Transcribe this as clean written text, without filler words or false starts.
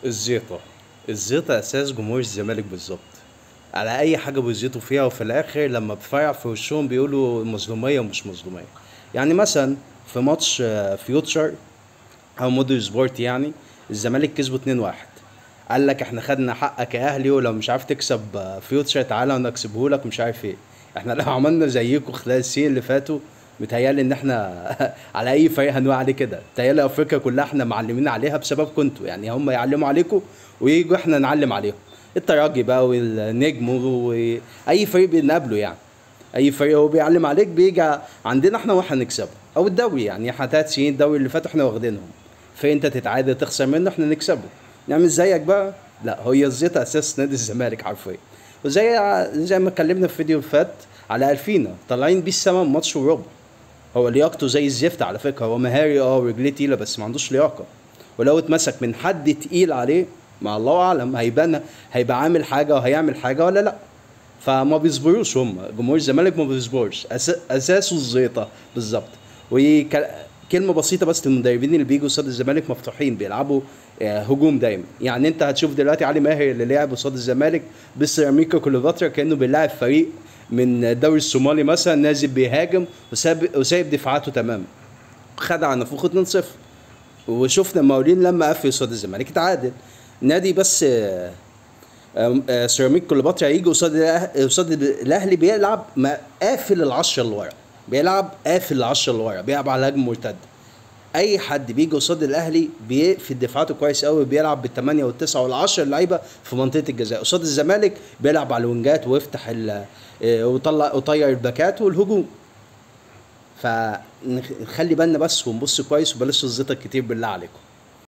الزيطة. الزيطة أساس جمهور الزمالك بالظبط. على أي حاجة بيزيطوا فيها، وفي الآخر لما بتفرع في وشهم بيقولوا مظلومية ومش مظلومية. يعني مثلا في ماتش فيوتشر أو مودرن سبورت، يعني الزمالك كسبوا 2-1. قال لك احنا خدنا حقك يا أهلي، ولو مش عارف تكسب فيوتشر تعالى وانا اكسبه لك مش عارف ايه. احنا لو عملنا زيكم خلال السنين اللي فاتوا، متهيألي ان احنا على اي فريق هنقول عليه كده. متهيألي افريقيا كلها احنا معلمين عليها بسببكم انتوا، يعني هم يعلموا عليكم ويجوا احنا نعلم عليهم. الترجي بقى والنجم واي فريق بنقابله يعني. اي فريق هو بيعلم عليك بيجي عندنا احنا واحنا نكسبه. او الدوري، يعني احنا 3 سنين الدوري اللي فاتوا احنا واخدينهم. فانت تتعادل تخسر منه احنا نكسبه. نعمل زيك بقى؟ لا، هي الزيطه اساس نادي الزمالك حرفيا. وزي ما اتكلمنا في فيديو فات على الفينا طالعين بيه السما من ماتش وربع. هو لياقته زي الزفت على فكره، هو مهاري ورجليه تقيله بس ما عندوش لياقه. ولو اتمسك من حد تقيل عليه، مع الله اعلم هيبقى عامل حاجه وهيعمل حاجه ولا لا. فما بيصبروش، هم جمهور الزمالك ما بيصبرش، اساسه الزيطه بالظبط. وكلمه بسيطه بس للمدربين اللي بيجوا قصاد الزمالك مفتوحين بيلعبوا هجوم دايما. يعني انت هتشوف دلوقتي علي ماهر اللي لعب قصاد الزمالك بسيراميكا كليوباترا كانه بيلاعب فريق من الدوري الصومالي مثلا نازل بيهاجم وسايب دفاعاته تماما. خد على نفوخ 2-0. وشفنا المقاولين لما قفل قصاد الزمالك اتعادل. نادي بس سيراميك كليوباترا هيجي قصاد الاهلي بيلعب قافل العشرة اللي ورا. بيلعب قافل العشرة اللي ورا، بيلعب على هجمه مرتده. اي حد بيجي قصاد الاهلي بيقفل دفاعاته كويس قوي، بيلعب بالثمانيه والتسعه والعشره اللعيبه في منطقه الجزاء. قصاد الزمالك بيلعب على الوينجات ويفتح وطير الباكات والهجوم. فنخلي بالنا بس ونبص كويس وبلاش الزيطه كتير بالله عليكم.